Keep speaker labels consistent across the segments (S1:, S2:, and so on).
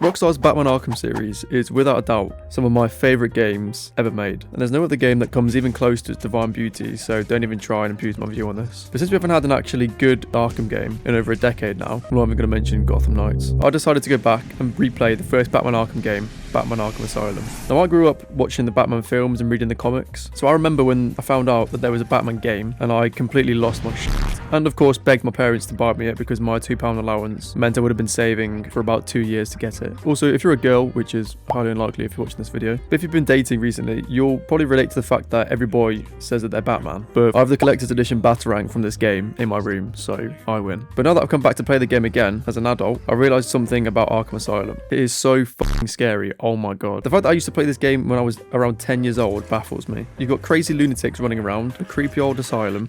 S1: Rockstar's Batman Arkham series is without a doubt some of my favourite games ever made, and there's no other game that comes even close to its divine beauty, so don't even try and impugn my view on this. But since we haven't had an actually good Arkham game in over a decade now, I'm not even going to mention Gotham Knights, I decided to go back and replay the first Batman Arkham game, Batman Arkham Asylum. Now, I grew up watching the Batman films and reading the comics, so I remember when I found out that there was a Batman game and I completely lost my shit. And of course begged my parents to buy me it because my £2 allowance meant I would have been saving for about 2 years to get it. Also, if you're a girl, which is highly unlikely if you're watching this video, but if you've been dating recently, you'll probably relate to the fact that every boy says that they're Batman. But I have the collector's edition Batarang from this game in my room, so I win. But now that I've come back to play the game again as an adult, I realised something about Arkham Asylum. It is so fucking scary, oh my god. The fact that I used to play this game when I was around 10 years old baffles me. You've got crazy lunatics running around, a creepy old asylum,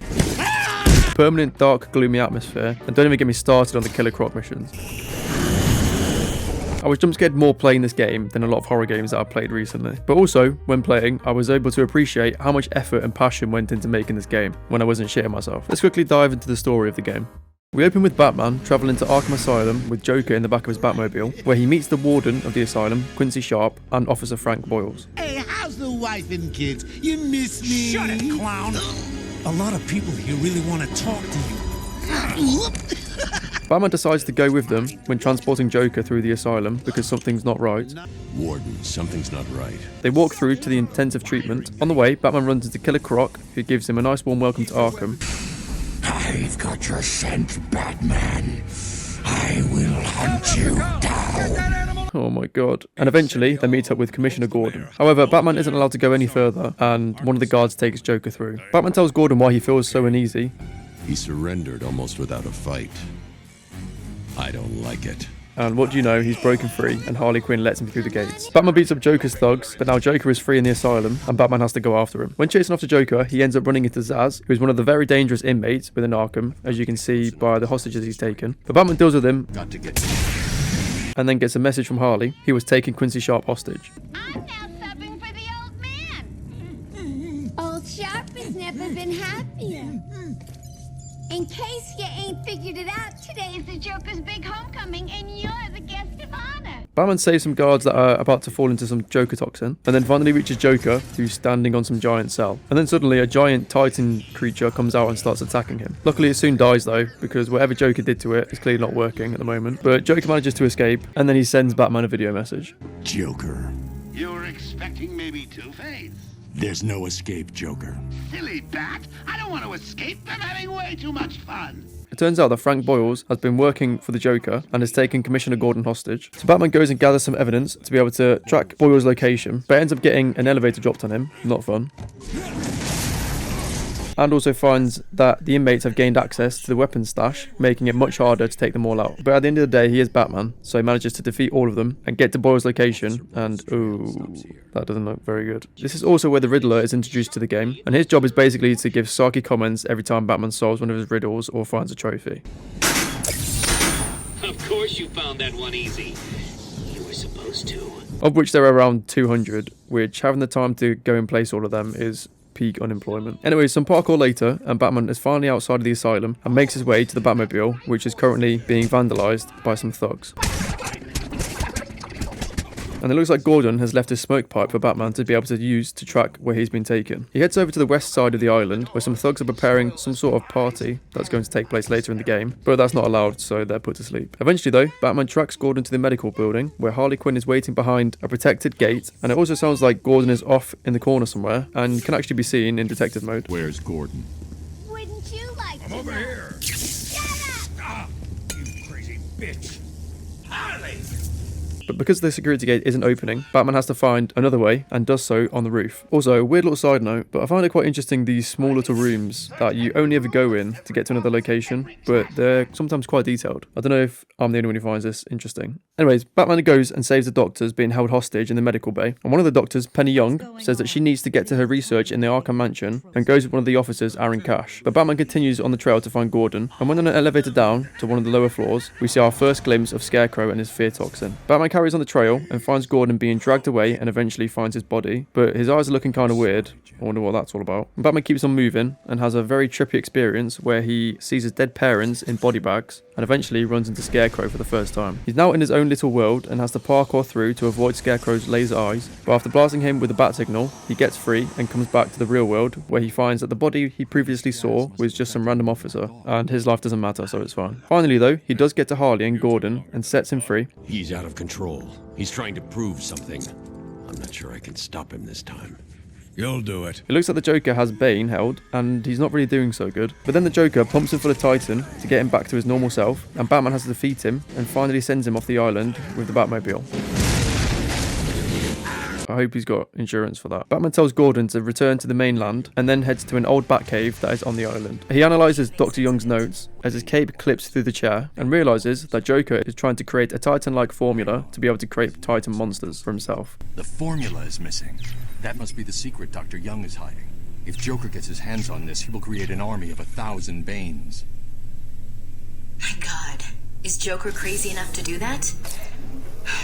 S1: permanent dark gloomy atmosphere, and don't even get me started on the Killer Croc missions. I was jump scared more playing this game than a lot of horror games that I've played recently. But also, when playing, I was able to appreciate how much effort and passion went into making this game when I wasn't shitting myself. Let's quickly dive into the story of the game. We open with Batman travelling to Arkham Asylum with Joker in the back of his Batmobile, where he meets the warden of the asylum, Quincy Sharp, and Officer Frank Boyles.
S2: Hey, how's the wife and kids? You miss me?
S3: Shut it, clown! A lot of people here really want to talk to you.
S1: Batman decides to go with them when transporting Joker through the asylum because something's not right.
S4: Warden, something's not right.
S1: They walk through to the intensive treatment. On the way, Batman runs into Killer Croc, who gives him a nice warm welcome to Arkham.
S5: I've got your scent, Batman. I will hunt you down.
S1: Oh my god. And eventually, they meet up with Commissioner Gordon. However, Batman isn't allowed to go any further, and one of the guards takes Joker through. Batman tells Gordon why he feels so uneasy.
S4: He surrendered almost without a fight. I don't like it.
S1: And what do you know, he's broken free, and Harley Quinn lets him through the gates. Batman beats up Joker's thugs, but now Joker is free in the asylum, and Batman has to go after him. When chasing after Joker, he ends up running into Zsasz, who is one of the very dangerous inmates within Arkham, as you can see by the hostages he's taken. But Batman deals with him, and then gets a message from Harley. He was taking Quincy Sharp hostage.
S6: I'm now subbing for the old man. Old Sharp has never been happier. In case you ain't figured it out, today is the Joker's big homecoming, and you're the guest of honor.
S1: Batman saves some guards that are about to fall into some Joker toxin, and then finally reaches Joker, who's standing on some giant cell. And then suddenly a giant Titan creature comes out and starts attacking him. Luckily it soon dies though, because whatever Joker did to it is clearly not working at the moment. But Joker manages to escape, and then he sends Batman a video message.
S5: Joker.
S2: You were expecting maybe Two-Face?
S5: There's no escape, Joker.
S2: Silly bat. I don't want to escape. I'm having way too much fun.
S1: It turns out that Frank Boyles has been working for the Joker and has taken Commissioner Gordon hostage. So Batman goes and gathers some evidence to be able to track Boyles' location, but ends up getting an elevator dropped on him. Not fun. And also finds that the inmates have gained access to the weapons stash, making it much harder to take them all out. But at the end of the day, he is Batman, so he manages to defeat all of them and get to Boyle's location, and ooh, that doesn't look very good. This is also where the Riddler is introduced to the game, and his job is basically to give sarky comments every time Batman solves one of his riddles or finds a trophy.
S7: Of course you found that one easy. You were supposed to.
S1: Of which there are around 200, which having the time to go and place all of them is peak unemployment. Anyway, some parkour later, and Batman is finally outside of the asylum and makes his way to the Batmobile, which is currently being vandalized by some thugs. And it looks like Gordon has left his smoke pipe for Batman to be able to use to track where he's been taken. He heads over to the west side of the island, where some thugs are preparing some sort of party that's going to take place later in the game, but that's not allowed, so they're put to sleep. Eventually though, Batman tracks Gordon to the medical building, where Harley Quinn is waiting behind a protected gate, and it also sounds like Gordon is off in the corner somewhere, and can actually be seen in detective mode.
S4: Where's Gordon?
S6: Wouldn't you like to
S3: Over
S6: know?
S3: here.
S6: Shut up!
S3: Ah, you crazy bitch. Harley!
S1: But because the security gate isn't opening, Batman has to find another way and does so on the roof. Also, a weird little side note, but I find it quite interesting, these small little rooms that you only ever go in to get to another location, but they're sometimes quite detailed. I don't know if I'm the only one who finds this interesting. Anyways, Batman goes and saves the doctors being held hostage in the medical bay, and one of the doctors, Penny Young, says that she needs to get to her research in the Arkham mansion and goes with one of the officers, Aaron Cash. But Batman continues on the trail to find Gordon, and when on an elevator down to one of the lower floors, we see our first glimpse of Scarecrow and his fear toxin. Batman carries on the trail and finds Gordon being dragged away and eventually finds his body, but his eyes are looking kind of weird. I wonder what that's all about. And Batman keeps on moving and has a very trippy experience where he sees his dead parents in body bags and eventually runs into Scarecrow for the first time. He's now in his own little world and has to parkour through to avoid Scarecrow's laser eyes, but after blasting him with a bat signal, he gets free and comes back to the real world where he finds that the body he previously saw was just some random officer and his life doesn't matter, so it's fine. Finally though, he does get to Harley and Gordon and sets him free.
S4: He's out of control. He's trying to prove something. I'm not sure I can stop him this time.
S5: You'll do it.
S1: It looks like the Joker has Bane held, and he's not really doing so good. But then the Joker pumps him full of Titan to get him back to his normal self, and Batman has to defeat him, and finally sends him off the island with the Batmobile. I hope he's got insurance for that. Batman tells Gordon to return to the mainland, and then heads to an old Batcave that is on the island. He analyzes Dr. Young's notes as his cape clips through the chair, and realizes that Joker is trying to create a Titan-like formula to be able to create Titan monsters for himself.
S8: The formula is missing. That must be the secret Dr. Young is hiding. If Joker gets his hands on this, he will create an army of 1,000 Banes.
S9: My God, is Joker crazy enough to do that?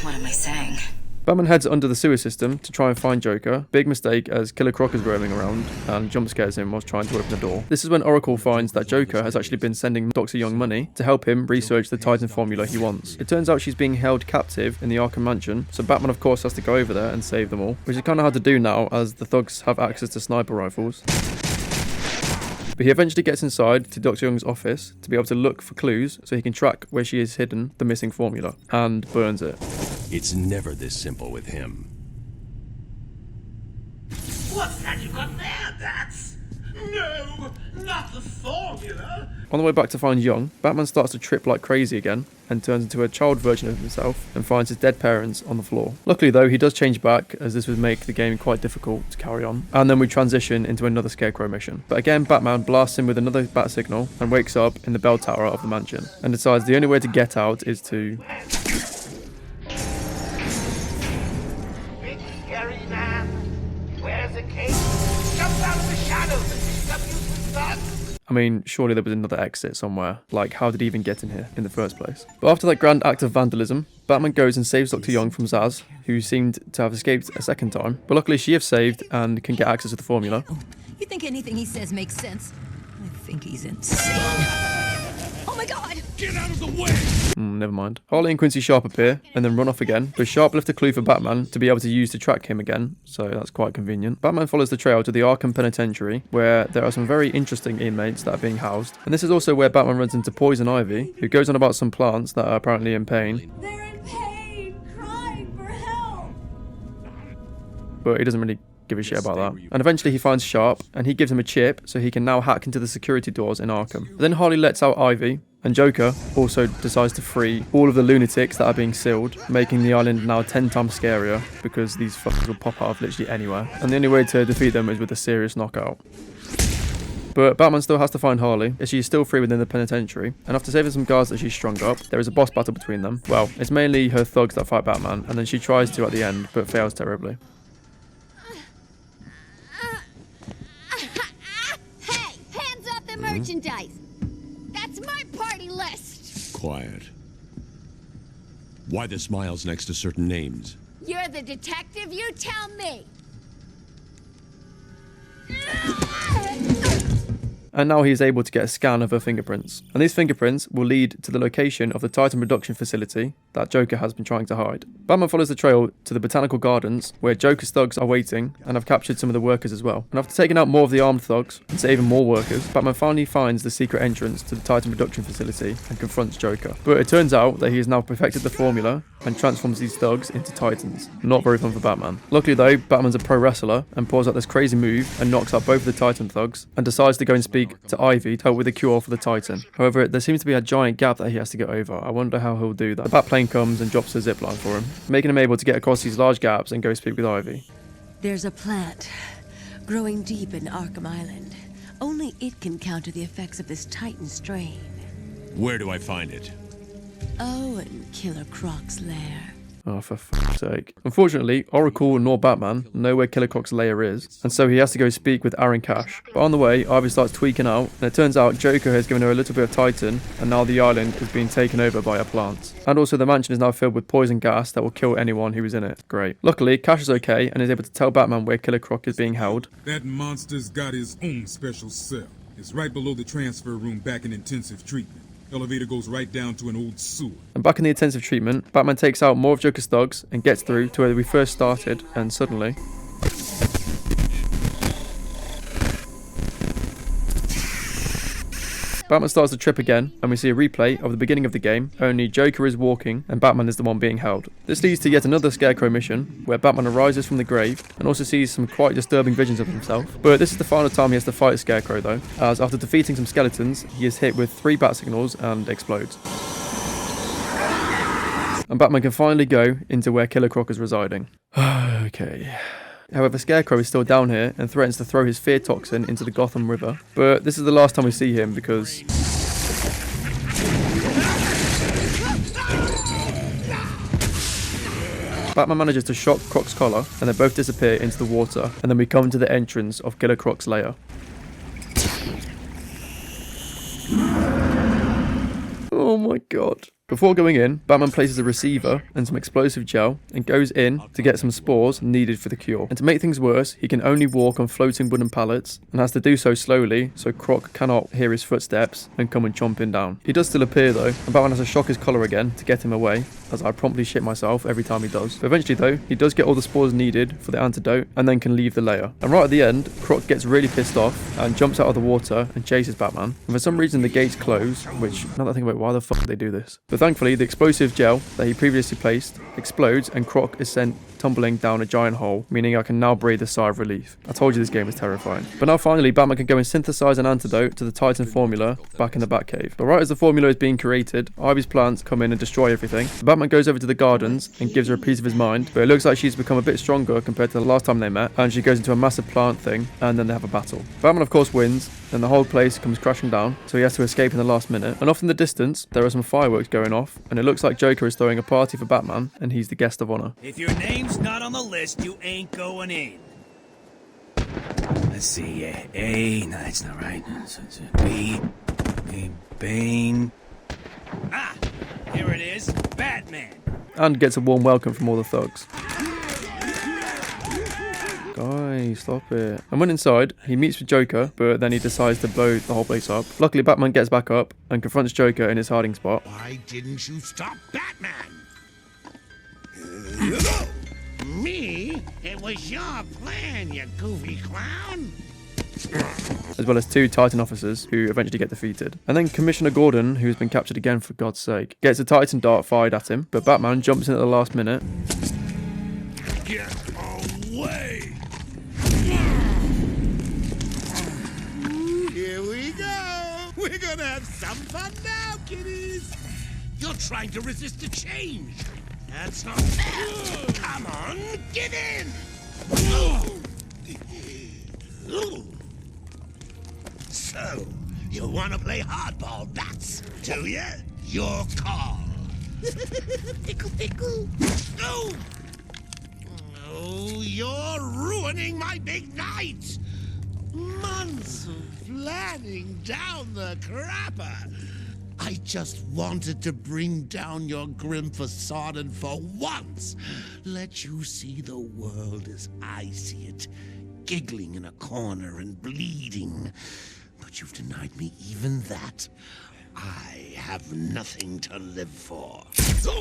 S9: What am I saying?
S1: Batman heads under the sewer system to try and find Joker. Big mistake as Killer Croc is roaming around and jump scares him whilst trying to open the door. This is when Oracle finds that Joker has actually been sending Dr. Young money to help him research the Titan formula he wants. It turns out she's being held captive in the Arkham mansion, so Batman of course has to go over there and save them all, which is kind of hard to do now as the thugs have access to sniper rifles. But he eventually gets inside to Dr. Young's office to be able to look for clues so he can track where she has hidden the missing formula, and burns it.
S4: It's never this simple with him.
S2: What's that you got there, Bats? No, not the formula.
S1: On the way back to find Young, Batman starts to trip like crazy again and turns into a child version of himself and finds his dead parents on the floor. Luckily though, he does change back as this would make the game quite difficult to carry on. And then we transition into another Scarecrow mission. But again, Batman blasts him with another bat signal and wakes up in the bell tower of the mansion and decides the only way to get out is to...
S2: Big scary man. Wears a cape. Jumps out of the shadows and picks up useless thugs.
S1: I mean, surely there was another exit somewhere. Like, how did he even get in here in the first place? But after that grand act of vandalism, Batman goes and saves Dr. Young from Zaz, who seemed to have escaped a second time. But luckily she has saved and can get access to the formula.
S10: You think anything he says makes sense? I think he's insane. Oh my God!
S5: Get out of the way!
S1: Never mind. Harley and Quincy Sharp appear and then run off again, but Sharp left a clue for Batman to be able to use to track him again, so that's quite convenient. Batman follows the trail to the Arkham Penitentiary, where there are some very interesting inmates that are being housed. And this is also where Batman runs into Poison Ivy, who goes on about some plants that are apparently in pain.
S6: They're in pain, crying for help.
S1: But he doesn't really give a shit about that. And eventually he finds Sharp, and he gives him a chip so he can now hack into the security doors in Arkham. But then Harley lets out Ivy, and Joker also decides to free all of the lunatics that are being sealed, making the island now 10 times scarier because these fuckers will pop out of literally anywhere. And the only way to defeat them is with a serious knockout. But Batman still has to find Harley, as she is still free within the penitentiary, and after saving some guards that she's strung up, there is a boss battle between them. Well, it's mainly her thugs that fight Batman, and then she tries to at the end, but fails terribly.
S6: Hey, hands off the merchandise. That's my party list.
S4: Quiet. Why the smiles next to certain names?
S6: You're the detective, you tell me.
S1: And now he is able to get a scan of her fingerprints. And these fingerprints will lead to the location of the Titan production facility that Joker has been trying to hide. Batman follows the trail to the Botanical Gardens, where Joker's thugs are waiting and have captured some of the workers as well. And after taking out more of the armed thugs and saving more workers, Batman finally finds the secret entrance to the Titan production facility and confronts Joker. But it turns out that he has now perfected the formula and transforms these thugs into Titans. Not very fun for Batman. Luckily though, Batman's a pro wrestler and pulls out this crazy move and knocks out both of the Titan thugs and decides to go and speak to Ivy to help with the cure for the Titan. However, there seems to be a giant gap that he has to get over. I wonder how he'll do that. The Batplane comes and drops a zipline for him, making him able to get across these large gaps and go speak with Ivy.
S10: There's a plant growing deep in Arkham Island. Only it can counter the effects of this Titan strain.
S4: Where do I find it?
S10: Oh, in Killer Croc's lair.
S1: Oh, for fuck's sake. Unfortunately, Oracle nor Batman know where Killer Croc's lair is, and so he has to go speak with Aaron Cash. But on the way, Ivy starts tweaking out, and it turns out Joker has given her a little bit of Titan, and now the island is being taken over by a plant. And also the mansion is now filled with poison gas that will kill anyone who is in it. Great. Luckily, Cash is okay, and is able to tell Batman where Killer Croc is being held.
S5: That monster's got his own special cell. It's right below the transfer room back in intensive treatment. Elevator goes right down to an old sewer.
S1: And back in the intensive treatment, Batman takes out more of Joker's thugs and gets through to where we first started, and suddenly... Batman starts the trip again, and we see a replay of the beginning of the game, only Joker is walking and Batman is the one being held. This leads to yet another Scarecrow mission, where Batman arises from the grave and also sees some quite disturbing visions of himself. But this is the final time he has to fight a Scarecrow though, as after defeating some skeletons, he is hit with 3 bat signals and explodes. And Batman can finally go into where Killer Croc is residing. Okay. However, Scarecrow is still down here and threatens to throw his fear toxin into the Gotham River. But this is the last time we see him because... Batman manages to shock Croc's collar and they both disappear into the water, and then we come to the entrance of Killer Croc's lair. Oh my god. Before going in, Batman places a receiver and some explosive gel and goes in to get some spores needed for the cure. And to make things worse, he can only walk on floating wooden pallets and has to do so slowly so Croc cannot hear his footsteps and come and chomp him down. He does still appear though, and Batman has to shock his collar again to get him away, as I promptly shit myself every time he does. But eventually though, he does get all the spores needed for the antidote and then can leave the lair. And right at the end, Croc gets really pissed off and jumps out of the water and chases Batman. And for some reason the gates close, which, now that I think about it, why the fuck did they do this? But thankfully, the explosive gel that he previously placed explodes and Croc is sent tumbling down a giant hole, meaning I can now breathe a sigh of relief. I told you this game was terrifying. But now finally, Batman can go and synthesize an antidote to the Titan formula back in the Batcave. But right as the formula is being created, Ivy's plants come in and destroy everything. So Batman goes over to the gardens and gives her a piece of his mind, but it looks like she's become a bit stronger compared to the last time they met, and she goes into a massive plant thing, and then they have a battle. Batman of course wins, and the whole place comes crashing down, so he has to escape in the last minute. And off in the distance, there are some fireworks going off, and it looks like Joker is throwing a party for Batman, and he's the guest of honor.
S3: If your name's not on the list, you ain't going in. Let's see, A, no, that's not right. B, Bane. Ah, here it is, Batman.
S1: And gets a warm welcome from all the thugs. Guys, stop it. And when inside, he meets with Joker, but then he decides to blow the whole place up. Luckily, Batman gets back up and confronts Joker in his hiding spot.
S2: Why didn't you stop Batman? Me? It was your plan, you goofy clown.
S1: As well as 2 Titan officers who eventually get defeated. And then Commissioner Gordon, who has been captured again for God's sake, gets a Titan dart fired at him, but Batman jumps in at the last minute.
S5: Get away!
S2: Here we go. We're gonna have some fun now, kiddies. You're trying to resist the change. That's not fair. Come on, get in. So, you want to play hardball, bats, do you? Your call. Pickle, pickle. Oh! Oh, you're ruining my big night. Months of planning down the crapper. I just wanted to bring down your grim facade and for once let you see the world as I see it, giggling in a corner and bleeding. But you've denied me even that. I have nothing to live for.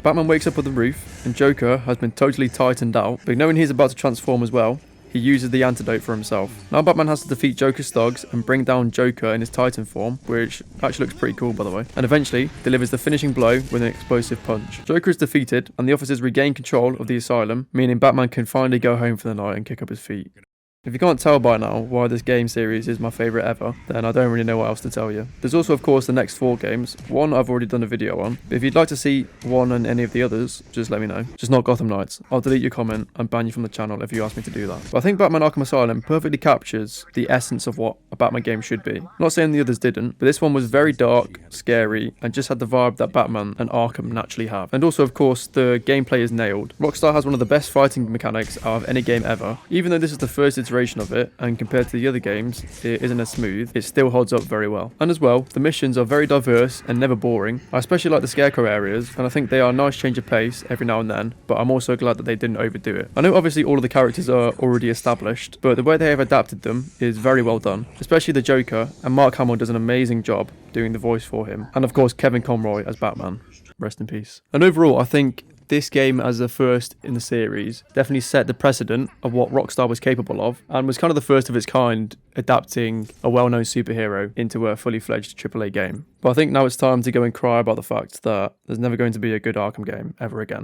S1: Batman wakes up on the roof, and Joker has been totally tightened out, but knowing he's about to transform as well, he uses the antidote for himself. Now Batman has to defeat Joker's thugs and bring down Joker in his Titan form, which actually looks pretty cool by the way, and eventually delivers the finishing blow with an explosive punch. Joker is defeated, and the officers regain control of the asylum, meaning Batman can finally go home for the night and kick up his feet. If you can't tell by now why this game series is my favourite ever, then I don't really know what else to tell you. There's also of course the next 4 games. One I've already done a video on, but if you'd like to see one and any of the others, just let me know. Just not Gotham Knights. I'll delete your comment and ban you from the channel if you ask me to do that. But I think Batman Arkham Asylum perfectly captures the essence of what a Batman game should be. I'm not saying the others didn't, but this one was very dark, scary, and just had the vibe that Batman and Arkham naturally have. And also of course the gameplay is nailed. Rockstar has one of the best fighting mechanics out of any game ever. Even though this is the first iteration of it, and compared to the other games it isn't as smooth, it still holds up very well. And as well, the missions are very diverse and never boring. I especially like the Scarecrow areas, and I think they are a nice change of pace every now and then, but I'm also glad that they didn't overdo it. I know obviously all of the characters are already established, but the way they have adapted them is very well done, especially the Joker, and Mark Hamill does an amazing job doing the voice for him, and of course Kevin Conroy as Batman. Rest in peace. And overall, I think this game, as the first in the series, definitely set the precedent of what Rockstar was capable of, and was kind of the first of its kind adapting a well-known superhero into a fully fledged AAA game. But I think now it's time to go and cry about the fact that there's never going to be a good Arkham game ever again.